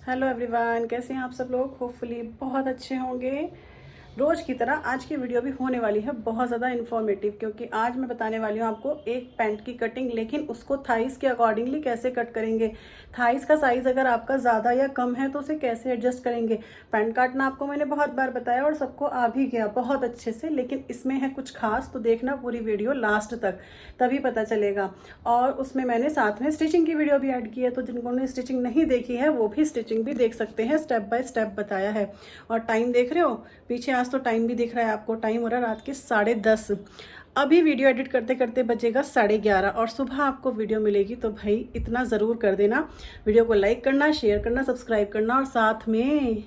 Hello everyone, कैसे हैं आप सब लोग। होपफुली बहुत अच्छे होंगे। रोज़ की तरह आज की वीडियो भी होने वाली है बहुत ज़्यादा इन्फॉर्मेटिव, क्योंकि आज मैं बताने वाली हूँ आपको एक पैंट की कटिंग, लेकिन उसको थाइस के अकॉर्डिंगली कैसे कट करेंगे। थाइस का साइज़ अगर आपका ज़्यादा या कम है तो उसे कैसे एडजस्ट करेंगे। पैंट काटना आपको मैंने बहुत बार बताया और सबको आ भी गया बहुत अच्छे से, लेकिन इसमें है कुछ खास, तो देखना पूरी वीडियो लास्ट तक, तभी पता चलेगा। और उसमें मैंने साथ में स्टिचिंग की वीडियो भी ऐड की है, तो जिनको ने स्टिचिंग नहीं देखी है वो भी स्टिचिंग भी देख सकते हैं। स्टेप बाय स्टेप बताया है। और टाइम देख रहे हो पीछे, आज तो टाइम भी दिख रहा है आपको। टाइम हो रहा है रात के 10:30। अभी वीडियो एडिट करते करते बजेगा 11:30 और सुबह आपको वीडियो मिलेगी। तो भाई इतना ज़रूर कर देना, वीडियो को लाइक करना, शेयर करना, सब्सक्राइब करना और साथ में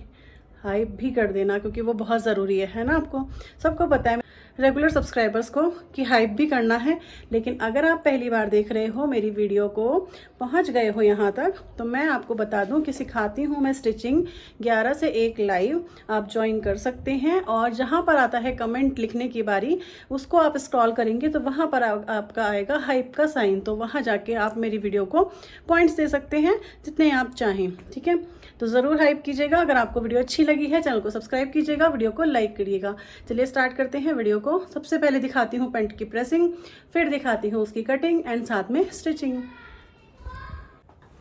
हाइप भी कर देना, क्योंकि वो बहुत ज़रूरी है ना। आपको सबको पता है रेगुलर सब्सक्राइबर्स को कि हाइप भी करना है, लेकिन अगर आप पहली बार देख रहे हो मेरी वीडियो को, पहुंच गए हो यहाँ तक, तो मैं आपको बता दूं कि सिखाती हूँ मैं स्टिचिंग 11 से 1 लाइव। आप ज्वाइन कर सकते हैं और जहाँ पर आता है कमेंट लिखने की बारी, उसको आप स्क्रॉल करेंगे तो वहाँ पर आपका आएगा हाइप का साइन, तो वहाँ जाके आप मेरी वीडियो को पॉइंट्स दे सकते हैं जितने आप चाहें। ठीक है, तो ज़रूर हाइप कीजिएगा। अगर आपको वीडियो अच्छी लगी है चैनल को सब्सक्राइब कीजिएगा, वीडियो को लाइक करिएगा। चलिए स्टार्ट करते हैं वीडियो को। सबसे पहले दिखाती हूँ पैंट की प्रेसिंग, फिर दिखाती हूँ उसकी कटिंग एंड साथ में स्टिचिंग।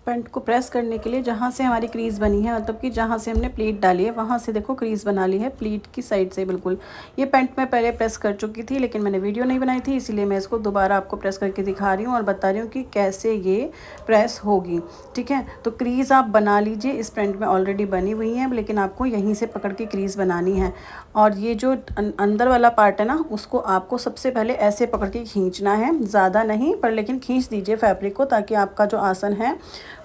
पैंट को प्रेस करने के लिए जहाँ से हमारी क्रीज बनी है, मतलब कि जहाँ से हमने प्लीट डाली है वहाँ से देखो क्रीज बना ली है प्लीट की साइड से बिल्कुल। ये पैंट मैं पहले प्रेस कर चुकी थी, लेकिन मैंने वीडियो नहीं बनाई थी, इसीलिए मैं इसको दोबारा आपको प्रेस करके दिखा रही हूँ और बता रही हूँ कि कैसे ये प्रेस होगी। ठीक है, तो क्रीज़ आप बना लीजिए। इस पैंट में ऑलरेडी बनी हुई है, लेकिन आपको यहीं से पकड़ के क्रीज़ बनानी है। और ये जो अंदर वाला पार्ट है ना, उसको आपको सबसे पहले ऐसे पकड़ के खींचना है, ज़्यादा नहीं पर लेकिन खींच दीजिए फैब्रिक को, ताकि आपका जो आसन है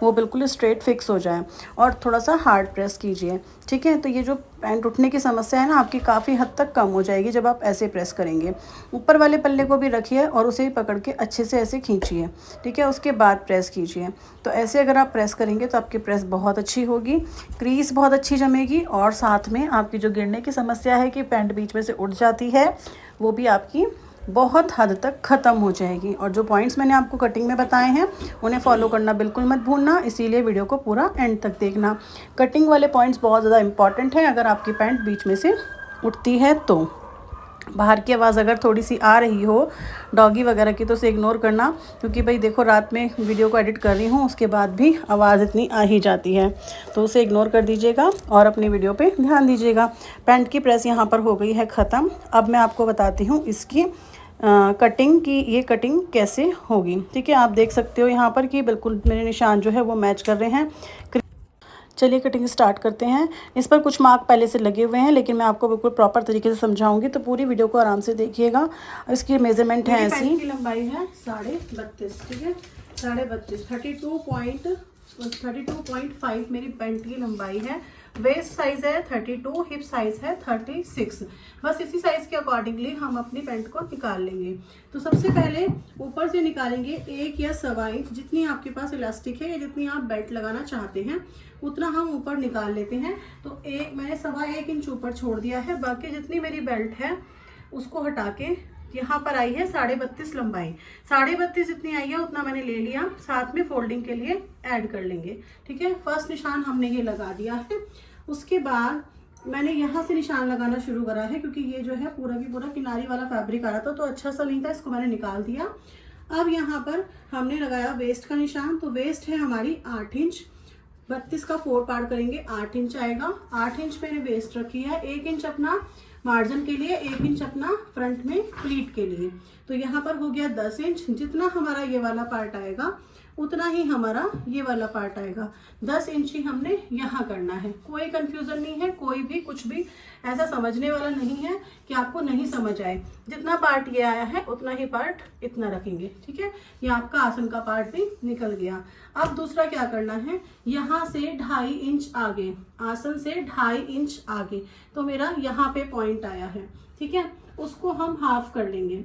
वो बिल्कुल स्ट्रेट फिक्स हो जाए। और थोड़ा सा हार्ड प्रेस कीजिए। ठीक है, तो ये जो पैंट उठने की समस्या है ना आपकी, काफ़ी हद तक कम हो जाएगी जब आप ऐसे प्रेस करेंगे। ऊपर वाले पल्ले को भी रखिए और उसे भी पकड़ के अच्छे से ऐसे खींचिए। ठीक है, उसके बाद प्रेस कीजिए। तो ऐसे अगर आप प्रेस करेंगे तो आपकी प्रेस बहुत अच्छी होगी, क्रीज बहुत अच्छी जमेगी, और साथ में आपकी जो गिरने की समस्या है कि पैंट बीच में से उठ जाती है, वो भी आपकी बहुत हद तक ख़त्म हो जाएगी। और जो पॉइंट्स मैंने आपको कटिंग में बताए हैं उन्हें फॉलो करना बिल्कुल मत भूलना, इसीलिए वीडियो को पूरा एंड तक देखना। कटिंग वाले पॉइंट्स बहुत ज़्यादा इंपॉर्टेंट हैं। अगर आपकी पैंट बीच में से उठती है तो बाहर की आवाज़ अगर थोड़ी सी आ रही हो डॉगी वगैरह की, तो उसे इग्नोर करना, क्योंकि भाई देखो रात में वीडियो को एडिट कर रही हूँ, उसके बाद भी आवाज़ इतनी आ ही जाती है, तो उसे इग्नोर कर दीजिएगा और अपनी वीडियो पे ध्यान दीजिएगा। पैंट की प्रेस यहाँ पर हो गई है ख़त्म। अब मैं आपको बताती हूँ इसकी कटिंग की, ये कटिंग कैसे होगी। ठीक है, आप देख सकते हो यहाँ पर कि बिल्कुल मेरे निशान जो है वो मैच कर रहे हैं। चलिए कटिंग स्टार्ट करते हैं। इस पर कुछ मार्क पहले से लगे हुए हैं, लेकिन मैं आपको बिल्कुल प्रॉपर तरीके से समझाऊंगी, तो पूरी वीडियो को आराम से देखिएगा। इसकी मेजरमेंट है ऐसी। पैंट की लंबाई है 32.5। ठीक है, 32.5 32.5 मेरी पैंट की लंबाई है। वेस्ट साइज है 32, हिप साइज है 36। बस इसी साइज के अकॉर्डिंगली हम अपनी पैंट को निकाल लेंगे। तो सबसे पहले ऊपर से निकालेंगे 1 या 1.25 इंच, जितनी आपके पास इलास्टिक है या जितनी आप बेल्ट लगाना चाहते हैं उतना हम ऊपर निकाल लेते हैं। तो मैंने 1.25 इंच ऊपर छोड़ दिया है। बाकी जितनी मेरी बेल्ट है उसको हटा के यहाँ पर आई है 32.5 लंबाई। 32.5 जितनी आई है उतना मैंने ले लिया, साथ में फोल्डिंग के लिए ऐड कर लेंगे। ठीक है, फर्स्ट निशान हमने ये लगा दिया है। उसके बाद मैंने यहाँ से निशान लगाना शुरू करा है, क्योंकि ये जो है पूरा की पूरा किनारी वाला फैब्रिक आ रहा था तो अच्छा सा नहीं था, इसको मैंने निकाल दिया। अब यहाँ पर हमने लगाया वेस्ट का निशान। तो वेस्ट है हमारी 8 इंच। 32 का 4 पार्ट करेंगे 8 इंच आएगा। 8 इंच मैंने वेस्ट रखी है। 1 इंच अपना मार्जिन के लिए, 1 इंच अपना फ्रंट में प्लीट के लिए। तो यहाँ पर हो गया 10 इंच। जितना हमारा ये वाला पार्ट आएगा उतना ही हमारा ये वाला पार्ट आएगा। 10 इंच ही हमने यहाँ करना है। कोई कंफ्यूजन नहीं है, कोई भी कुछ भी ऐसा समझने वाला नहीं है कि आपको नहीं समझ आए। जितना पार्ट ये आया है उतना ही पार्ट इतना रखेंगे। ठीक है, ये आपका आसन का पार्ट भी निकल गया। अब दूसरा क्या करना है, यहाँ से 2.5 इंच आगे, आसन से 2.5 इंच आगे, तो मेरा यहाँ पे पॉइंट आया है। ठीक है, उसको हम हाफ कर लेंगे।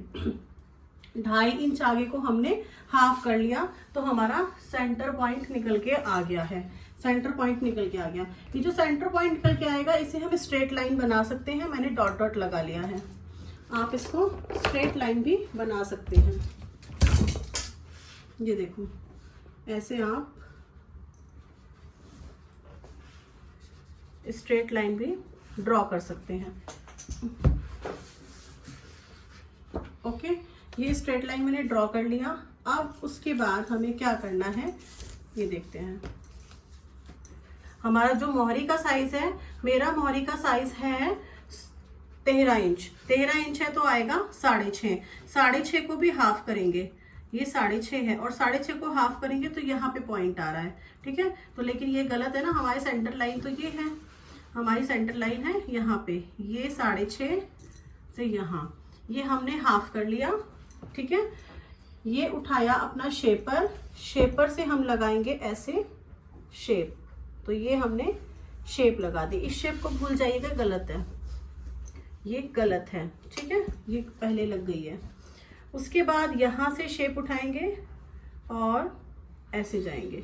2.5 इंच आगे को हमने हाफ कर लिया, तो हमारा सेंटर पॉइंट निकल के आ गया है। सेंटर पॉइंट निकल के आ गया। ये जो सेंटर पॉइंट निकल के आएगा इसे हम स्ट्रेट लाइन बना सकते हैं। मैंने डॉट डॉट लगा लिया है, आप इसको स्ट्रेट लाइन भी बना सकते हैं। ये देखो ऐसे आप स्ट्रेट लाइन भी ड्रॉ कर सकते हैं। ओके, ये स्ट्रेट लाइन मैंने ड्रॉ कर लिया। अब उसके बाद हमें क्या करना है ये देखते हैं। हमारा जो मोहरी का साइज है, मेरा मोहरी का साइज है 13 इंच। 13 इंच है तो आएगा 6.5। 6.5 को भी हाफ करेंगे, ये 6.5 है और 6.5 को हाफ करेंगे तो यहाँ पे पॉइंट आ रहा है, ठीक है। तो लेकिन ये गलत है ना, हमारी सेंटर लाइन तो ये है, हमारी सेंटर लाइन है यहाँ पे, ये 6.5 से यहाँ, ये हमने हाफ कर लिया, ठीक है। ये उठाया अपना शेपर, शेपर से हम लगाएंगे ऐसे शेप, तो ये हमने शेप लगा दी। इस शेप को भूल जाइएगा, गलत है, ये गलत है, ठीक है, ये पहले लग गई है। उसके बाद यहाँ से शेप उठाएंगे और ऐसे जाएंगे,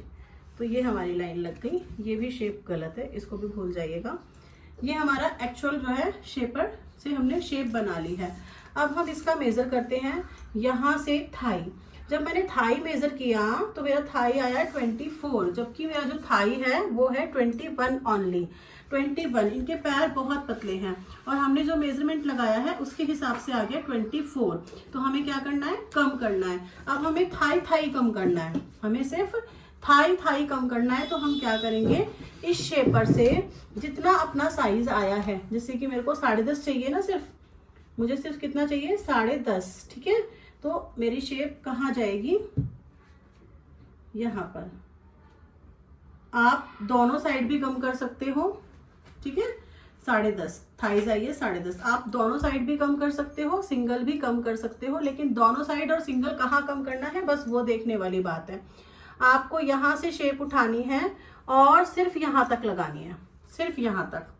तो ये हमारी लाइन लग गई। ये भी शेप गलत है, इसको भी भूल जाइएगा। ये हमारा एक्चुअल जो है शेपर से हमने शेप बना ली है। अब हम इसका मेज़र करते हैं। यहाँ से थाई, जब मैंने थाई मेज़र किया तो मेरा थाई आया 24, जबकि मेरा जो थाई है वो है 21 ओनली, 21। इनके पैर बहुत पतले हैं और हमने जो मेजरमेंट लगाया है उसके हिसाब से आ गया 24। तो हमें क्या करना है, कम करना है। अब हमें थाई थाई कम करना है, हमें सिर्फ थाई थाई कम करना है। तो हम क्या करेंगे, इस शेपर से जितना अपना साइज आया है, जैसे कि मेरे को 10.5 चाहिए ना, सिर्फ मुझे सिर्फ कितना चाहिए, 10.5, ठीक है। तो मेरी शेप कहाँ जाएगी, यहाँ पर। आप दोनों साइड भी कम कर सकते हो, ठीक है। 10.5 थाइज आई है 10.5, आप दोनों साइड भी कम कर सकते हो, सिंगल भी कम कर सकते हो, लेकिन दोनों साइड और सिंगल कहाँ कम करना है बस वो देखने वाली बात है। आपको यहाँ से शेप उठानी है और सिर्फ यहाँ तक लगानी है, सिर्फ यहाँ तक।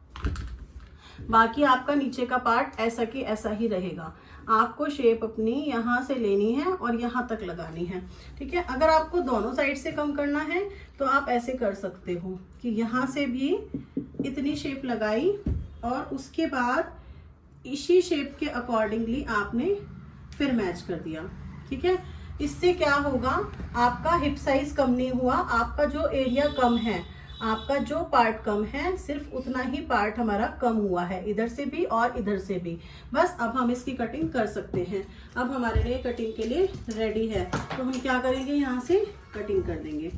बाकी आपका नीचे का पार्ट ऐसा कि ऐसा ही रहेगा। आपको शेप अपनी यहाँ से लेनी है और यहाँ तक लगानी है, ठीक है। अगर आपको दोनों साइड से कम करना है तो आप ऐसे कर सकते हो कि यहाँ से भी इतनी शेप लगाई और उसके बाद इसी शेप के अकॉर्डिंगली आपने फिर मैच कर दिया, ठीक है। इससे क्या होगा, आपका हिप साइज कम नहीं हुआ, आपका जो एरिया कम है, आपका जो पार्ट कम है, सिर्फ उतना ही पार्ट हमारा कम हुआ है, इधर से भी और इधर से भी। बस अब हम इसकी कटिंग कर सकते हैं। अब हमारे लिए कटिंग के लिए रेडी है, तो हम क्या करेंगे, यहाँ से कटिंग कर देंगे।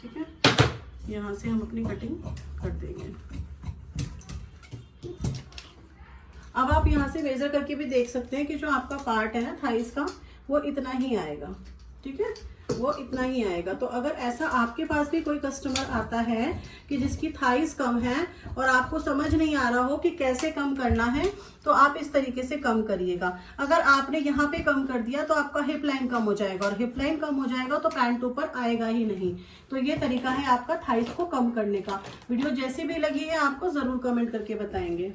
ठीक है, यहाँ से हम अपनी कटिंग कर देंगे। अब आप यहाँ से मेजर करके भी देख सकते हैं कि जो आपका पार्ट है ना थाइस का, वो इतना ही आएगा, ठीक है, वो इतना ही आएगा। तो अगर ऐसा आपके पास भी कोई कस्टमर आता है कि जिसकी थाइस कम है और आपको समझ नहीं आ रहा हो कि कैसे कम करना है, तो आप इस तरीके से कम करिएगा। अगर आपने यहाँ पे कम कर दिया तो आपका हिप लाइन कम हो जाएगा, और हिप लाइन कम हो जाएगा तो पैंट ऊपर आएगा ही नहीं। तो ये तरीका है आपका थाइस को कम करने का। वीडियो जैसी भी लगी है आपको ज़रूर कमेंट करके बताएंगे।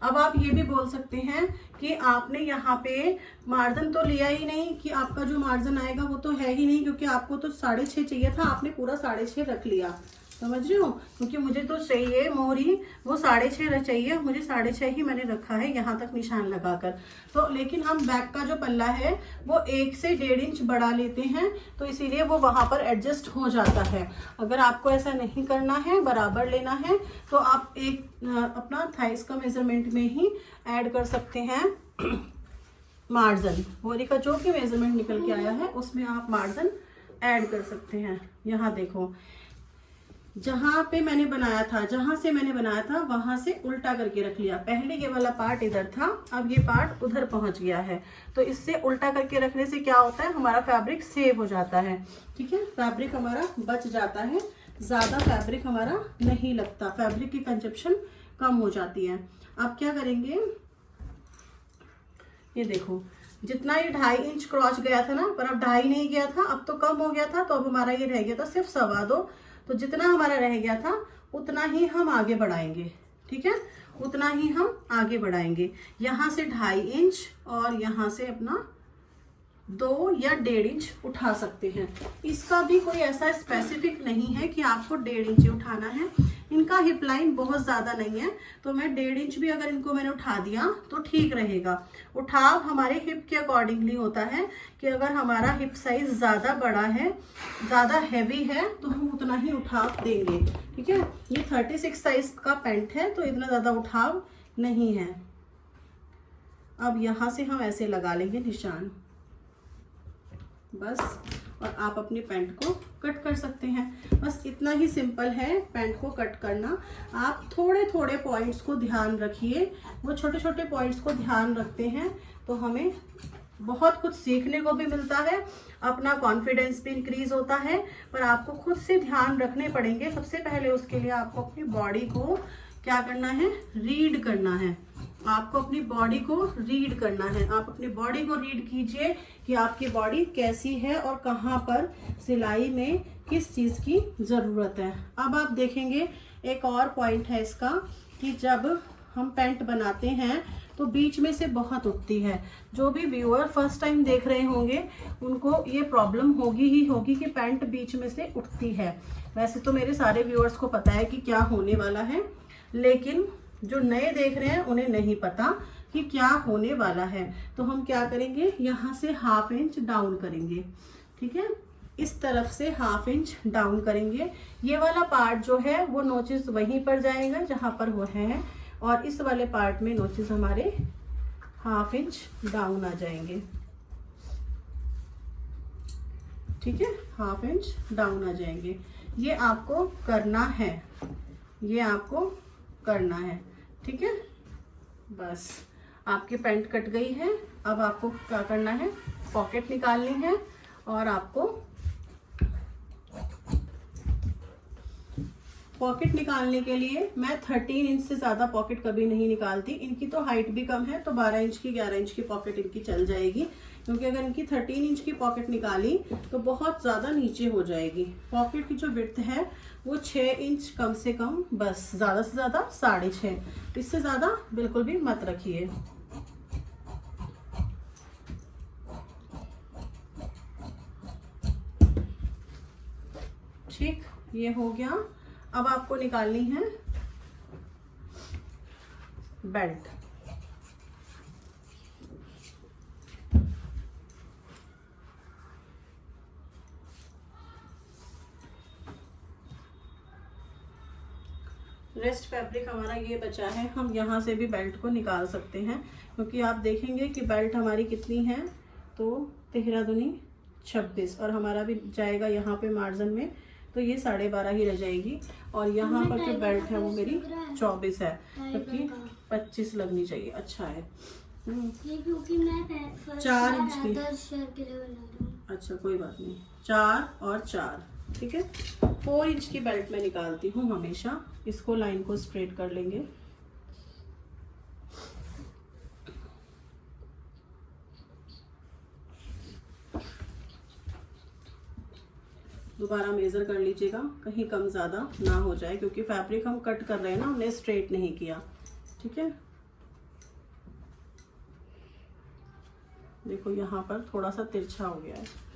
अब आप ये भी बोल सकते हैं कि आपने यहाँ पे मार्जिन तो लिया ही नहीं, कि आपका जो मार्जिन आएगा वो तो है ही नहीं, क्योंकि आपको तो 6.5 चाहिए था, आपने पूरा 6.5 रख लिया। समझ रहे हो, क्योंकि मुझे तो चाहिए मोहरी वो 6.5 चाहिए, मुझे 6.5 ही मैंने रखा है यहाँ तक निशान लगाकर। तो लेकिन हम बैक का जो पल्ला है वो 1 से 1.5 इंच बढ़ा लेते हैं, तो इसीलिए वो वहाँ पर एडजस्ट हो जाता है। अगर आपको ऐसा नहीं करना है, बराबर लेना है, तो आप एक अपना थाइस का मेजरमेंट में ही ऐड कर सकते हैं मार्जिन। मोहरी का जो भी मेजरमेंट निकल के आया है उसमें आप मार्जिन ऐड कर सकते हैं। यहाँ देखो, जहाँ पे मैंने बनाया था, जहाँ से मैंने बनाया था वहां से उल्टा करके रख लिया। पहले ये वाला पार्ट इधर था, अब ये पार्ट उधर पहुंच गया है। तो इससे उल्टा करके रखने से क्या होता है, हमारा फैब्रिक सेव हो जाता है, ठीक है, फैब्रिक हमारा बच जाता है, ज़्यादा फैब्रिक हमारा नहीं लगता, फैब्रिक की कंजप्शन कम हो जाती है। अब क्या करेंगे, ये देखो, जितना ये 2.5 इंच क्रॉच गया था ना, पर अब 2.5 नहीं गया था, अब तो कम हो गया था, तो अब हमारा ये रह गया था सिर्फ 2.25। तो जितना हमारा रह गया था उतना ही हम आगे बढ़ाएंगे, ठीक है, उतना ही हम आगे बढ़ाएंगे। यहाँ से 2.5 इंच और यहाँ से अपना 2 या 1.5 इंच उठा सकते हैं। इसका भी कोई ऐसा स्पेसिफिक नहीं है कि आपको 1.5 इंच ही उठाना है। इनका हिप लाइन बहुत ज़्यादा नहीं है, तो मैं 1.5 इंच भी अगर इनको मैंने उठा दिया तो ठीक रहेगा। उठाव हमारे हिप के अकॉर्डिंगली होता है कि अगर हमारा हिप साइज ज़्यादा बड़ा है, ज़्यादा हैवी है, तो हम उतना ही उठाव देंगे, ठीक है। ये 36 साइज का पैंट है, तो इतना ज़्यादा उठाव नहीं है। अब यहाँ से हम ऐसे लगा लेंगे निशान, बस, और आप अपनी पैंट को कट कर सकते हैं। बस इतना ही सिंपल है पैंट को कट करना। आप थोड़े थोड़े पॉइंट्स को ध्यान रखिए, वो छोटे छोटे पॉइंट्स को ध्यान रखते हैं तो हमें बहुत कुछ सीखने को भी मिलता है, अपना कॉन्फिडेंस भी इंक्रीज होता है। पर आपको खुद से ध्यान रखने पड़ेंगे। सबसे पहले उसके लिए आपको अपनी बॉडी को क्या करना है, रीड करना है। आपको अपनी बॉडी को रीड करना है। आप अपनी बॉडी को रीड कीजिए कि आपकी बॉडी कैसी है और कहाँ पर सिलाई में किस चीज़ की ज़रूरत है। अब आप देखेंगे एक और पॉइंट है इसका कि जब हम पैंट बनाते हैं तो बीच में से बहुत उठती है। जो भी व्यूअर फर्स्ट टाइम देख रहे होंगे उनको ये प्रॉब्लम होगी ही होगी कि पैंट बीच में से उठती है। वैसे तो मेरे सारे व्यूअर्स को पता है कि क्या होने वाला है, लेकिन जो नए देख रहे हैं उन्हें नहीं पता कि क्या होने वाला है। तो हम क्या करेंगे, यहाँ से 1/2 इंच डाउन करेंगे, ठीक है, इस तरफ से 1/2 इंच डाउन करेंगे। ये वाला पार्ट जो है वो नोचेस वहीं पर जाएगा जहाँ पर वो है, और इस वाले पार्ट में नोचेस हमारे 1/2 इंच डाउन आ जाएंगे, ठीक है, 1/2 इंच डाउन आ जाएंगे। ये आपको करना है, ये आपको करना है, ठीक है। बस आपकी पैंट कट गई है। अब आपको क्या करना है, पॉकेट निकालनी है, और आपको पॉकेट निकालने के लिए मैं 13 इंच से ज़्यादा पॉकेट कभी नहीं निकालती। इनकी तो हाइट भी कम है, तो 12 इंच की 11 इंच की पॉकेट इनकी चल जाएगी, क्योंकि अगर इनकी 13 इंच की पॉकेट निकाली तो बहुत ज़्यादा नीचे हो जाएगी। पॉकेट की जो विड्थ है वो 6 इंच कम से कम, बस, ज़्यादा से ज़्यादा 6.5, इससे ज़्यादा बिल्कुल भी मत रखिए। ठीक, ये हो गया। अब आपको निकालनी है बेल्ट। रेस्ट फैब्रिक हमारा ये बचा है, हम यहाँ से भी बेल्ट को निकाल सकते हैं, क्योंकि आप देखेंगे कि बेल्ट हमारी कितनी है, तो 13 दूनी 26, और हमारा भी जाएगा यहाँ पे मार्जिन में, तो ये 12.5 ही रह जाएगी। और यहाँ पर जो बेल्ट है वो मेरी 24 है, जबकि 25 लगनी चाहिए। अच्छा है, ये क्योंकि मैं 4 इंच की, अच्छा कोई बात नहीं, 4 और 4, ठीक है। 4 इंच की बेल्ट मैं निकालती हूँ हमेशा। इसको लाइन को स्ट्रेट कर लेंगे, दोबारा मेजर कर लीजिएगा, कहीं कम ज़्यादा ना हो जाए, क्योंकि फैब्रिक हम कट कर रहे हैं ना, हमने स्ट्रेट नहीं किया, ठीक है। देखो यहाँ पर थोड़ा सा तिरछा हो गया है।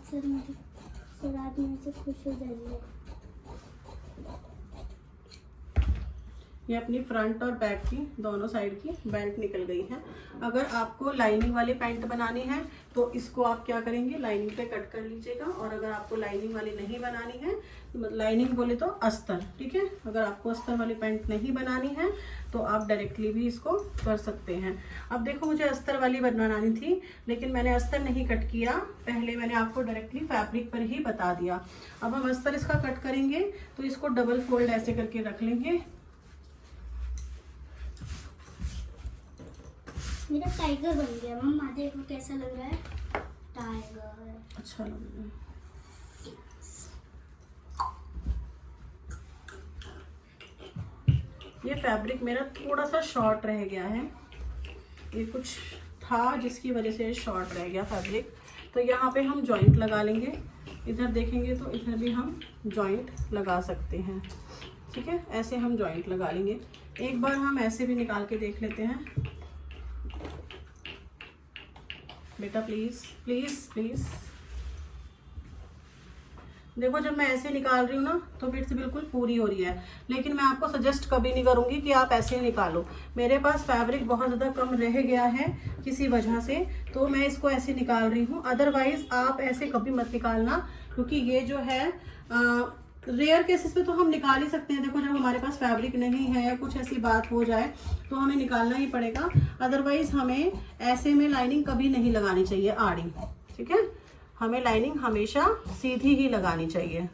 सर मुझे रात में से खुश हो जाएंगे। ये अपनी फ्रंट और बैक की दोनों साइड की बेल्ट निकल गई है। अगर आपको लाइनिंग वाली पैंट बनानी है तो इसको आप क्या करेंगे, लाइनिंग पे कट कर लीजिएगा। और अगर आपको लाइनिंग वाली नहीं बनानी है, तो लाइनिंग बोले तो अस्तर, ठीक है। अगर आपको अस्तर वाली पैंट नहीं बनानी है तो आप डायरेक्टली भी इसको कर सकते हैं। अब देखो, मुझे अस्तर वाली बनानी थी, लेकिन मैंने अस्तर नहीं कट किया, पहले मैंने आपको डायरेक्टली फैब्रिक पर ही बता दिया। अब हम अस्तर इसका कट करेंगे, तो इसको डबल फोल्ड ऐसे करके रख लेंगे। मेरा टाइगर बन गया। मम्मा देखो कैसा लग रहा है, अच्छा लगेगा। ये फैब्रिक मेरा थोड़ा सा शॉर्ट रह गया है, ये कुछ था जिसकी वजह से शॉर्ट रह गया फैब्रिक। तो यहाँ पे हम जॉइंट लगा लेंगे, इधर देखेंगे तो इधर भी हम जॉइंट लगा सकते हैं। ठीक है, ऐसे हम जॉइंट लगा लेंगे। एक बार हम ऐसे भी निकाल के देख लेते हैं। बेटा प्लीज़ प्लीज़ प्लीज़, देखो जब मैं ऐसे निकाल रही हूँ ना तो फिर से बिल्कुल पूरी हो रही है, लेकिन मैं आपको सजेस्ट कभी नहीं करूँगी कि आप ऐसे निकालो। मेरे पास फैब्रिक बहुत ज़्यादा कम रह गया है किसी वजह से, तो मैं इसको ऐसे निकाल रही हूँ। अदरवाइज़ आप ऐसे कभी मत निकालना, क्योंकि ये जो है रेयर केसेस पे तो हम निकाल ही सकते हैं। देखो जब हमारे पास फैब्रिक नहीं है या कुछ ऐसी बात हो जाए तो हमें निकालना ही पड़ेगा। अदरवाइज़ हमें ऐसे में लाइनिंग कभी नहीं लगानी चाहिए आड़ी। ठीक है, हमें लाइनिंग हमेशा सीधी ही लगानी चाहिए।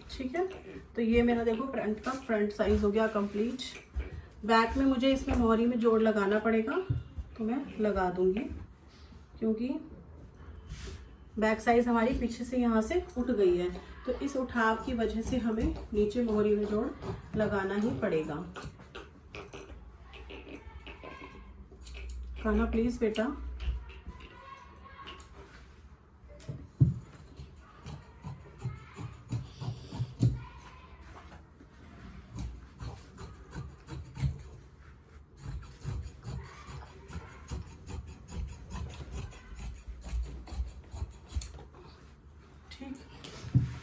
ठीक है, तो ये मेरा देखो फ्रंट का फ्रंट साइज हो गया कंप्लीट। बैक में मुझे इसमें मोहरी में जोड़ लगाना पड़ेगा, तो मैं लगा दूंगी, क्योंकि बैक साइज हमारी पीछे से यहाँ से उठ गई है, तो इस उठाव की वजह से हमें नीचे मोहरी में जोड़ लगाना ही पड़ेगा। खाना प्लीज बेटा।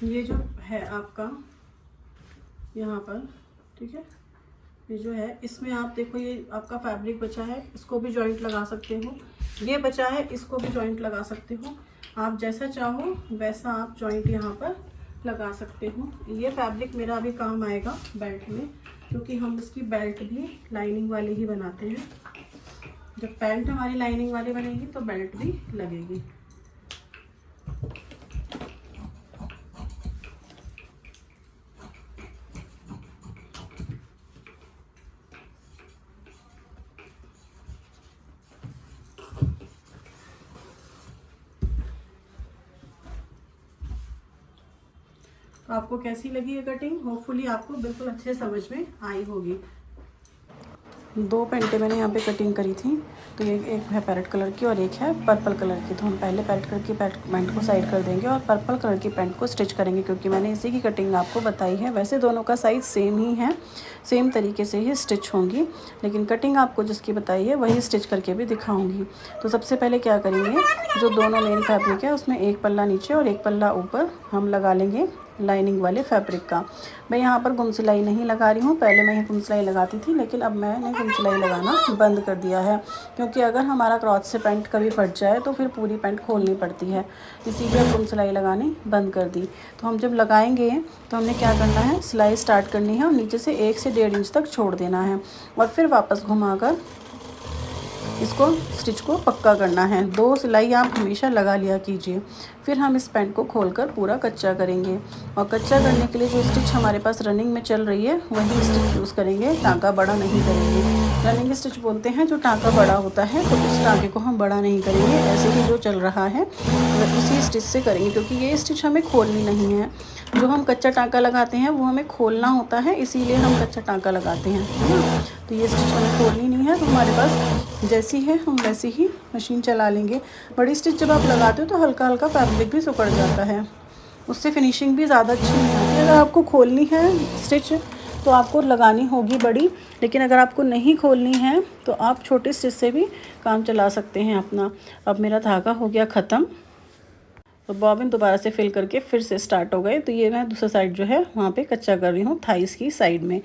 ये जो है आपका यहाँ पर, ठीक है, ये जो है इसमें आप देखो ये आपका फैब्रिक बचा है, इसको भी जॉइंट लगा सकते हो। ये बचा है, इसको भी जॉइंट लगा सकते हो। आप जैसा चाहो वैसा आप जॉइंट यहाँ पर लगा सकते हो। ये फैब्रिक मेरा अभी काम आएगा बेल्ट में, क्योंकि हम इसकी बेल्ट भी लाइनिंग वाली ही बनाते हैं। जब पैंट हमारी लाइनिंग वाली बनेगी तो बेल्ट भी लगेगी। तो आपको कैसी लगी ये कटिंग? होपफुली आपको बिल्कुल अच्छे समझ में आई होगी। 2 पेंटे मैंने यहाँ पे कटिंग करी थी, तो ये एक है पैरेट कलर की और एक है पर्पल कलर की। तो हम पहले पैरेट कलर की पैंट को साइड कर देंगे और पर्पल कलर की पैंट को स्टिच करेंगे, क्योंकि मैंने इसी की कटिंग आपको बताई है। वैसे दोनों का साइज़ सेम ही है, सेम तरीके से ही स्टिच होंगी, लेकिन कटिंग आपको जिसकी बताई है वही स्टिच करके भी दिखाऊंगी। तो सबसे पहले क्या करेंगे, जो दोनों मेन फैब्रिक है उसमें एक पल्ला नीचे और एक पल्ला ऊपर हम लगा लेंगे लाइनिंग वाले फैब्रिक का। मैं यहाँ पर गुम सिलाई नहीं लगा रही हूँ, पहले मैं गुम सिलाई लगाती थी, लेकिन अब मैंने गुम सिलाई लगाना बंद कर दिया है, क्योंकि अगर हमारा क्रॉच से पैंट कभी फट जाए तो फिर पूरी पैंट खोलनी पड़ती है, इसीलिए गुम सिलाई लगानी बंद कर दी। तो हम जब लगाएंगे तो हमने क्या करना है, सिलाई स्टार्ट करनी है और नीचे से 1 से 1.5 इंच तक छोड़ देना है और फिर वापस घुमाकर इसको स्टिच को पक्का करना है। 2 सिलाई आप हमेशा लगा लिया कीजिए। फिर हम इस पैंट को खोलकर पूरा कच्चा करेंगे, और कच्चा करने के लिए जो स्टिच हमारे पास रनिंग में चल रही है वही स्टिच यूज़ करेंगे, टाँका बड़ा नहीं करेंगे। रनिंग स्टिच बोलते हैं जो टाँका बड़ा होता है, तो उस टाँके को हम बड़ा नहीं करेंगे, ऐसे ही जो चल रहा है उसी स्टिच से करेंगे, क्योंकि ये स्टिच हमें खोलनी नहीं है। जो हम कच्चा टाँका लगाते हैं वो हमें खोलना होता है, इसीलिए हम कच्चा टाँका लगाते हैं, है ना। तो ये स्टिच हमें खोलनी नहीं है, तो हमारे पास जैसी है हम वैसे ही मशीन चला लेंगे। बड़ी स्टिच जब आप लगाते हो तो हल्का हल्का फैब्रिक भी सिकुड़ जाता है, उससे फिनिशिंग भी ज़्यादा अच्छी नहीं आती। अगर आपको खोलनी है स्टिच तो आपको लगानी होगी बड़ी, लेकिन अगर आपको नहीं खोलनी है तो आप छोटे स्टिच से भी काम चला सकते हैं अपना। अब मेरा धागा हो गया ख़त्म, तो बॉबिन दोबारा से फिल करके फिर से स्टार्ट हो गए। तो ये मैं दूसरा साइड जो है वहाँ पे कच्चा कर रही हूँ थाइस की साइड में।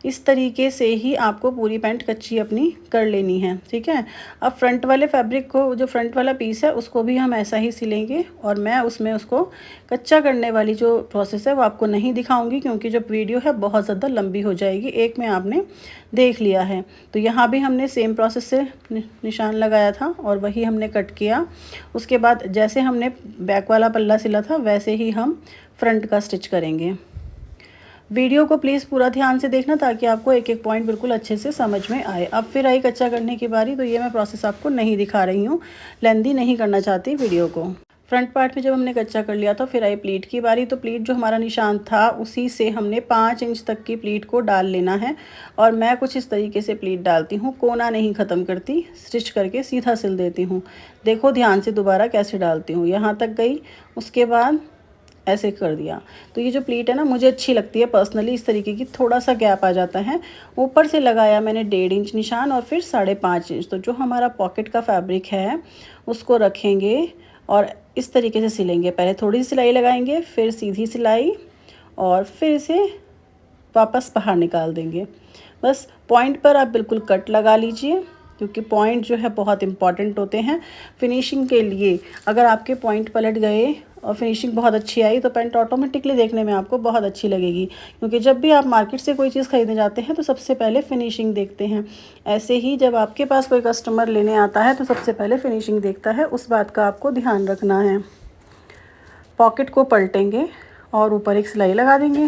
इस तरीके से ही आपको पूरी पैंट कच्ची अपनी कर लेनी है, ठीक है। अब फ्रंट वाले फैब्रिक को, जो फ्रंट वाला पीस है उसको भी हम ऐसा ही सिलेंगे, और मैं उसमें उसको कच्चा करने वाली जो प्रोसेस है वो आपको नहीं दिखाऊंगी, क्योंकि जो वीडियो है बहुत ज़्यादा लंबी हो जाएगी। एक में आपने देख लिया है। तो यहाँ भी हमने सेम प्रोसेस से निशान लगाया था और वही हमने कट किया। उसके बाद जैसे हमने बैक वाला पल्ला सिला था वैसे ही हम फ्रंट का स्टिच करेंगे। वीडियो को प्लीज़ पूरा ध्यान से देखना ताकि आपको एक एक पॉइंट बिल्कुल अच्छे से समझ में आए। अब फिर आई कच्चा करने की बारी, तो ये मैं प्रोसेस आपको नहीं दिखा रही हूँ, लेंदी नहीं करना चाहती वीडियो को। फ्रंट पार्ट में जब हमने कच्चा कर लिया तो फिर आई प्लीट की बारी। तो प्लीट जो हमारा निशान था उसी से हमने 5 इंच तक की प्लीट को डाल लेना है, और मैं कुछ इस तरीके से प्लीट डालती हूँ, कोना नहीं ख़त्म करती, स्टिच करके सीधा सिल देती हूँ। देखो ध्यान से दोबारा कैसे डालती हूँ, यहाँ तक गई, उसके बाद ऐसे कर दिया। तो ये जो प्लीट है ना मुझे अच्छी लगती है पर्सनली, इस तरीके की, थोड़ा सा गैप आ जाता है। ऊपर से लगाया मैंने 1.5 इंच निशान और फिर 5.5 इंच। तो जो हमारा पॉकेट का फैब्रिक है उसको रखेंगे और इस तरीके से सिलेंगे। पहले थोड़ी सी सिलाई लगाएंगे, फिर सीधी सिलाई, और फिर इसे वापस बाहर निकाल देंगे। बस पॉइंट पर आप बिल्कुल कट लगा लीजिए, क्योंकि पॉइंट जो है बहुत इंपॉर्टेंट होते हैं फिनिशिंग के लिए। अगर आपके पॉइंट पलट गए और फिनिशिंग बहुत अच्छी आई तो पैंट ऑटोमेटिकली देखने में आपको बहुत अच्छी लगेगी, क्योंकि जब भी आप मार्केट से कोई चीज़ खरीदने जाते हैं तो सबसे पहले फिनिशिंग देखते हैं। ऐसे ही जब आपके पास कोई कस्टमर लेने आता है तो सबसे पहले फिनिशिंग देखता है, उस बात का आपको ध्यान रखना है। पॉकेट को पलटेंगे और ऊपर एक सिलाई लगा देंगे,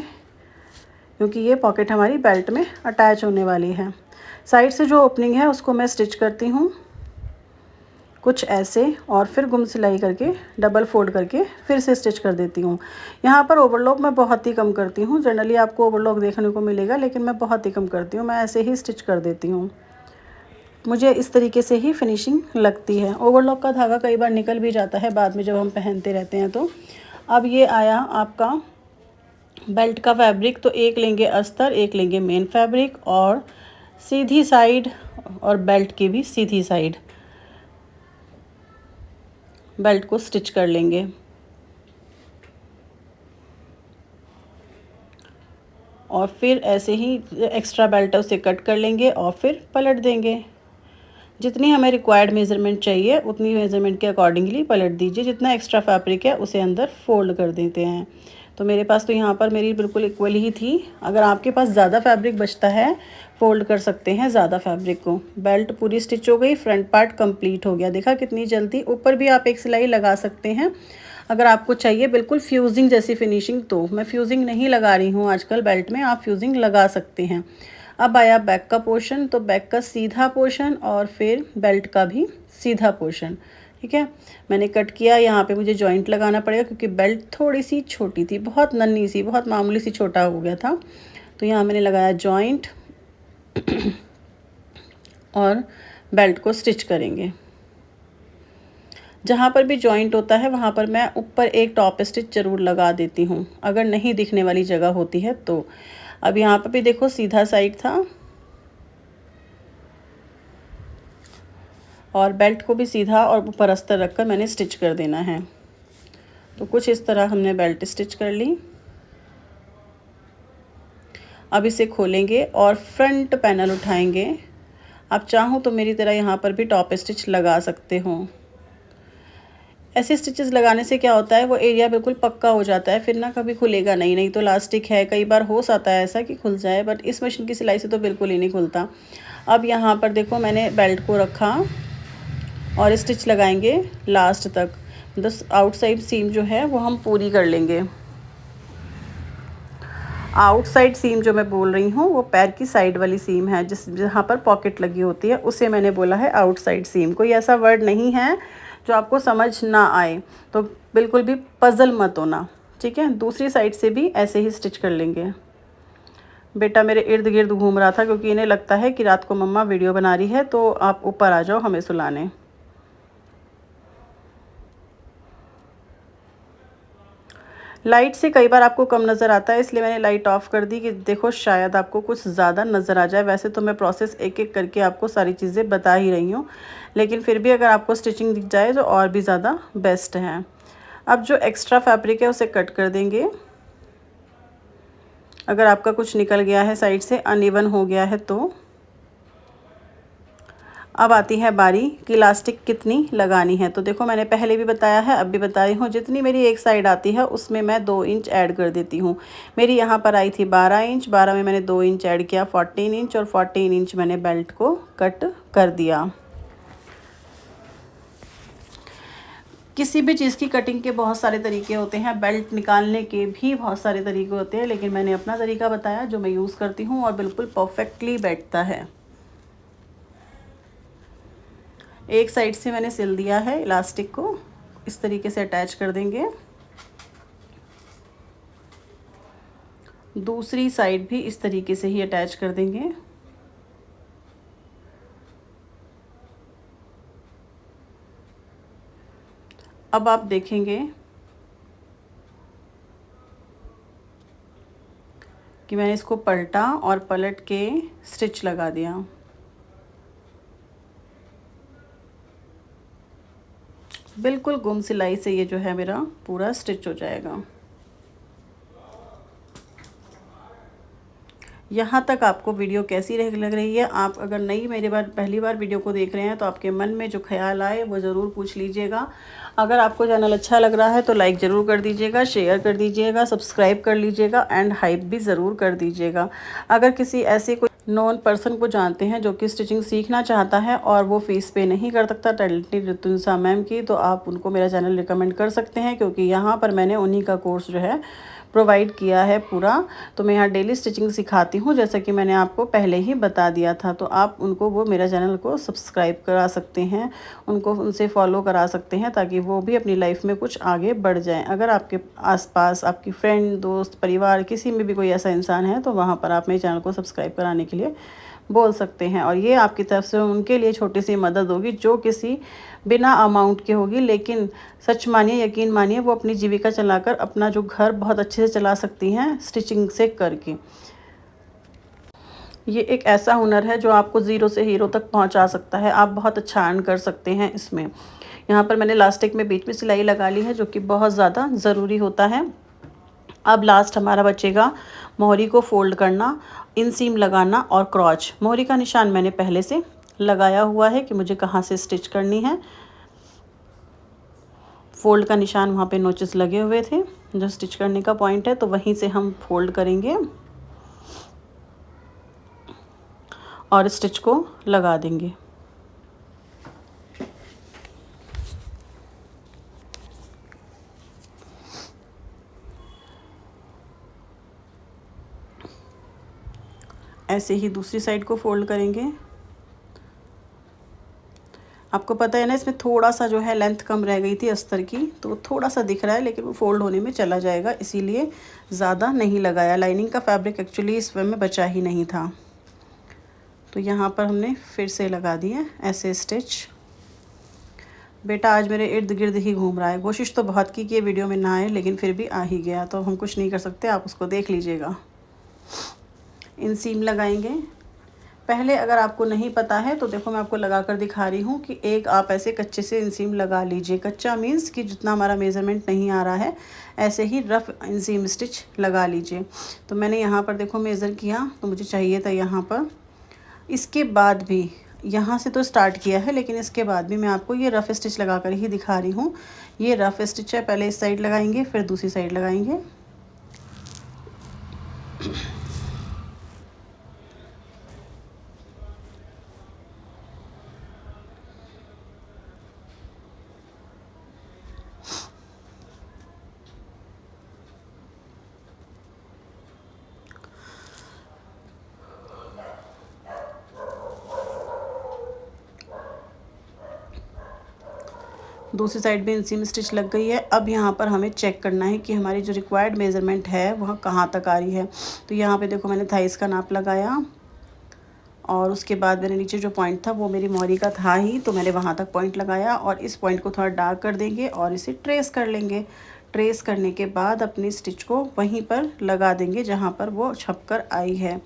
क्योंकि ये पॉकेट हमारी बेल्ट में अटैच होने वाली है। साइड से जो ओपनिंग है उसको मैं स्टिच करती हूँ कुछ ऐसे, और फिर गुम सिलाई करके डबल फोल्ड करके फिर से स्टिच कर देती हूँ। यहाँ पर ओवरलॉक मैं बहुत ही कम करती हूँ, जनरली आपको ओवरलॉक देखने को मिलेगा, लेकिन मैं बहुत ही कम करती हूँ, मैं ऐसे ही स्टिच कर देती हूँ। मुझे इस तरीके से ही फिनिशिंग लगती है। ओवरलॉक का धागा कई बार निकल भी जाता है बाद में जब हम पहनते रहते हैं। तो अब ये आया आपका बेल्ट का फैब्रिक। तो एक लेंगे अस्तर, एक लेंगे मेन फैब्रिक, और सीधी साइड और बेल्ट की भी सीधी साइड बेल्ट को स्टिच कर लेंगे। और फिर ऐसे ही एक्स्ट्रा बेल्ट है उसे कट कर लेंगे और फिर पलट देंगे। जितनी हमें रिक्वायर्ड मेज़रमेंट चाहिए उतनी मेज़रमेंट के अकॉर्डिंगली पलट दीजिए। जितना एक्स्ट्रा फैब्रिक है उसे अंदर फोल्ड कर देते हैं। तो मेरे पास तो यहाँ पर मेरी बिल्कुल इक्वल ही थी। अगर आपके पास ज़्यादा फैब्रिक बचता है फोल्ड कर सकते हैं ज़्यादा फैब्रिक को। बेल्ट पूरी स्टिच हो गई, फ्रंट पार्ट कंप्लीट हो गया। देखा कितनी जल्दी। ऊपर भी आप एक सिलाई लगा सकते हैं अगर आपको चाहिए बिल्कुल फ्यूजिंग जैसी फिनिशिंग। तो मैं फ्यूजिंग नहीं लगा रही हूँ आजकल बेल्ट में, आप फ्यूजिंग लगा सकते हैं। अब आया बैक का पोर्शन। तो बैक का सीधा पोर्शन और फिर बेल्ट का भी सीधा पोर्शन, ठीक है। मैंने कट किया। यहाँ पे मुझे जॉइंट लगाना पड़ेगा क्योंकि बेल्ट थोड़ी सी छोटी थी, बहुत नन्ही सी, बहुत मामूली सी छोटा हो गया था। तो यहाँ मैंने लगाया जॉइंट और बेल्ट को स्टिच करेंगे। जहाँ पर भी जॉइंट होता है वहाँ पर मैं ऊपर एक टॉप स्टिच ज़रूर लगा देती हूँ अगर नहीं दिखने वाली जगह होती है तो। अब यहाँ पर भी देखो सीधा साइड था और बेल्ट को भी सीधा और ऊपर अस्तर रखकर मैंने स्टिच कर देना है। तो कुछ इस तरह हमने बेल्ट स्टिच कर ली। अब इसे खोलेंगे और फ्रंट पैनल उठाएंगे। आप चाहो तो मेरी तरह यहाँ पर भी टॉप स्टिच लगा सकते हो। ऐसे स्टिचेस लगाने से क्या होता है वो एरिया बिल्कुल पक्का हो जाता है, फिर ना कभी खुलेगा नहीं। नहीं तो इलास्टिक है, कई बार हो जाता है ऐसा कि खुल जाए, बट इस मशीन की सिलाई से तो बिल्कुल ही नहीं खुलता। अब यहाँ पर देखो मैंने बेल्ट को रखा और स्टिच लगाएंगे लास्ट तक। मतलब आउटसाइड सीम जो है वो हम पूरी कर लेंगे। आउटसाइड सीम जो मैं बोल रही हूँ वो पैर की साइड वाली सीम है, जहाँ पर पॉकेट लगी होती है, उसे मैंने बोला है आउटसाइड सीम। कोई ऐसा वर्ड नहीं है जो आपको समझ ना आए, तो बिल्कुल भी पज़ल मत होना, ठीक है। दूसरी साइड से भी ऐसे ही स्टिच कर लेंगे। बेटा मेरे इर्द गिर्द घूम रहा था क्योंकि इन्हें लगता है कि रात को मम्मा वीडियो बना रही है, तो आप ऊपर आ जाओ हमें सुलाने। लाइट से कई बार आपको कम नज़र आता है, इसलिए मैंने लाइट ऑफ़ कर दी कि देखो शायद आपको कुछ ज़्यादा नज़र आ जाए। वैसे तो मैं प्रोसेस एक एक करके आपको सारी चीज़ें बता ही रही हूँ, लेकिन फिर भी अगर आपको स्टिचिंग दिख जाए तो और भी ज़्यादा बेस्ट है। अब जो एक्स्ट्रा फैब्रिक है उसे कट कर देंगे अगर आपका कुछ निकल गया है साइड से, अनइवन हो गया है तो। अब आती है बारी कि इलास्टिक कितनी लगानी है। तो देखो मैंने पहले भी बताया है, अब भी बता रही हूँ, जितनी मेरी एक साइड आती है उसमें मैं 2 इंच ऐड कर देती हूँ। मेरी यहाँ पर आई थी 12 इंच, 12 में मैंने 2 इंच ऐड किया 14 इंच, और 14 इंच मैंने बेल्ट को कट कर दिया। किसी भी चीज़ की कटिंग के बहुत सारे तरीके होते हैं, बेल्ट निकालने के भी बहुत सारे तरीके होते हैं, लेकिन मैंने अपना तरीका बताया जो मैं यूज़ करती हूँ और बिल्कुल परफेक्टली बैठता है। एक साइड से मैंने सिल दिया है, इलास्टिक को इस तरीके से अटैच कर देंगे। दूसरी साइड भी इस तरीके से ही अटैच कर देंगे। अब आप देखेंगे कि मैंने इसको पलटा और पलट के स्टिच लगा दिया। बिल्कुल गुम सिलाई से ये जो है मेरा पूरा स्टिच हो जाएगा। यहाँ तक आपको वीडियो कैसी लग रही है? आप अगर नई मेरे पहली बार वीडियो को देख रहे हैं तो आपके मन में जो ख्याल आए वो ज़रूर पूछ लीजिएगा। अगर आपको चैनल अच्छा लग रहा है तो लाइक ज़रूर कर दीजिएगा, शेयर कर दीजिएगा, सब्सक्राइब कर लीजिएगा एंड हाइप भी ज़रूर कर दीजिएगा। अगर किसी ऐसे कोई नॉन पर्सन को जानते हैं जो कि स्टिचिंग सीखना चाहता है और वो फीस पे नहीं कर सकता टैलेंटेड ऋतुंसा मैम की, तो आप उनको मेरा चैनल रिकमेंड कर सकते हैं, क्योंकि यहाँ पर मैंने उन्हीं का कोर्स जो है प्रोवाइड किया है पूरा। तो मैं यहाँ डेली स्टिचिंग सिखाती हूँ, जैसा कि मैंने आपको पहले ही बता दिया था। तो आप उनको वो मेरा चैनल को सब्सक्राइब करा सकते हैं, उनको उनसे फॉलो करा सकते हैं, ताकि वो भी अपनी लाइफ में कुछ आगे बढ़ जाएं। अगर आपके आसपास आपकी फ्रेंड, दोस्त, परिवार किसी में भी कोई ऐसा इंसान है तो वहाँ पर आप मेरे चैनल को सब्सक्राइब कराने के लिए बोल सकते हैं। और ये आपकी तरफ से उनके लिए छोटी सी मदद होगी जो किसी बिना अमाउंट की होगी, लेकिन सच मानिए, यकीन मानिए, वो अपनी जीविका चलाकर अपना जो घर बहुत अच्छे से चला सकती हैं स्टिचिंग से करके। ये एक ऐसा हुनर है जो आपको ज़ीरो से हीरो तक पहुंचा सकता है। आप बहुत अच्छा अर्न कर सकते हैं इसमें। यहाँ पर मैंने इलास्टिक में बीच में सिलाई लगा ली है, जो कि बहुत ज़्यादा ज़रूरी होता है। अब लास्ट हमारा बचेगा मोहरी को फोल्ड करना, इनसीम लगाना और क्रॉच। मोहरी का निशान मैंने पहले से लगाया हुआ है कि मुझे कहाँ से स्टिच करनी है। फोल्ड का निशान वहाँ पे नोचेस लगे हुए थे, जो स्टिच करने का पॉइंट है, तो वहीं से हम फोल्ड करेंगे और स्टिच को लगा देंगे। ऐसे ही दूसरी साइड को फोल्ड करेंगे। आपको पता है ना, इसमें थोड़ा सा जो है लेंथ कम रह गई थी अस्तर की, तो थोड़ा सा दिख रहा है, लेकिन वो फोल्ड होने में चला जाएगा, इसीलिए ज़्यादा नहीं लगाया। लाइनिंग का फैब्रिक एक्चुअली इस वे में बचा ही नहीं था। तो यहाँ पर हमने फिर से लगा दिए ऐसे स्टिच। बेटा आज मेरे इर्द गिर्द ही घूम रहा है। कोशिश तो बहुत की कि ये वीडियो में ना आए, लेकिन फिर भी आ ही गया, तो हम कुछ नहीं कर सकते, आप उसको देख लीजिएगा। इनसीम लगाएंगे। पहले अगर आपको नहीं पता है तो देखो मैं आपको लगा कर दिखा रही हूँ कि एक आप ऐसे कच्चे से इनसीम लगा लीजिए। कच्चा मीन्स कि जितना हमारा मेज़रमेंट नहीं आ रहा है, ऐसे ही रफ़ इनसीम स्टिच लगा लीजिए। तो मैंने यहाँ पर देखो मेज़र किया, तो मुझे चाहिए था यहाँ पर। इसके बाद भी यहाँ से तो स्टार्ट किया है, लेकिन इसके बाद भी मैं आपको ये रफ़ स्टिच लगा कर ही दिखा रही हूँ। ये रफ़ स्टिच है, पहले इस साइड लगाएंगे, फिर दूसरी साइड लगाएंगे। दूसरी साइड भी इनसीम स्टिच लग गई है। अब यहाँ पर हमें चेक करना है कि हमारी जो रिक्वायर्ड मेज़रमेंट है वह कहाँ तक आ रही है। तो यहाँ पे देखो मैंने थाइस का नाप लगाया, और उसके बाद मैंने नीचे जो पॉइंट था वो मेरी मोहरी का था ही, तो मैंने वहाँ तक पॉइंट लगाया, और इस पॉइंट को थोड़ा डार्क कर देंगे और इसे ट्रेस कर लेंगे। ट्रेस करने के बाद अपनी स्टिच को वहीं पर लगा देंगे जहाँ पर वो छप कर आई है।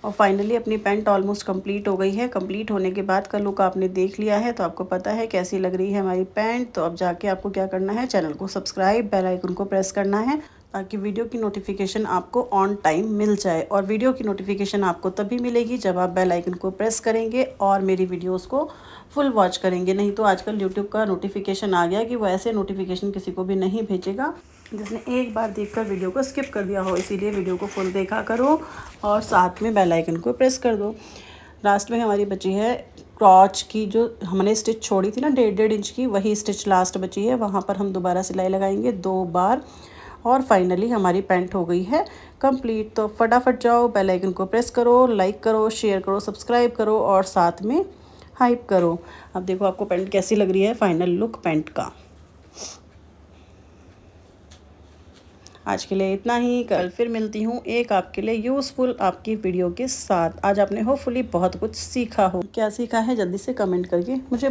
और फाइनली अपनी पैंट ऑलमोस्ट कंप्लीट हो गई है। कंप्लीट होने के बाद का लुक आपने देख लिया है, तो आपको पता है कैसी लग रही है हमारी पैंट। तो अब जाके आपको क्या करना है, चैनल को सब्सक्राइब, बेल आइकन को प्रेस करना है, ताकि वीडियो की नोटिफिकेशन आपको ऑन टाइम मिल जाए। और वीडियो की नोटिफिकेशन आपको तभी मिलेगी जब आप बेल आइकन को प्रेस करेंगे और मेरी वीडियोस को फुल वॉच करेंगे। नहीं तो आजकल यूट्यूब का नोटिफिकेशन आ गया कि वो ऐसे नोटिफिकेशन किसी को भी नहीं भेजेगा जिसने एक बार देखकर वीडियो को स्किप कर दिया हो। इसीलिए वीडियो को फुल देखा करो और साथ में बेल आइकन को प्रेस कर दो। लास्ट में हमारी बची है क्रॉच की, जो हमने स्टिच छोड़ी थी ना 1.5 इंच की, वही स्टिच लास्ट बची है। वहाँ पर हम दोबारा सिलाई लगाएंगे 2 बार और फाइनली हमारी पैंट हो गई है कंप्लीट। तो फटाफट जाओ, बेल आइकन को प्रेस करो, लाइक करो, शेयर करो, सब्सक्राइब करो और साथ में हाइप करो। अब देखो आपको पैंट कैसी लग रही है, फाइनल लुक पैंट का। आज के लिए इतना ही, कल फिर मिलती हूँ एक आपके लिए यूज़फुल आपकी वीडियो के साथ। आज आपने होपफुली बहुत कुछ सीखा हो। क्या सीखा है जल्दी से कमेंट करके मुझे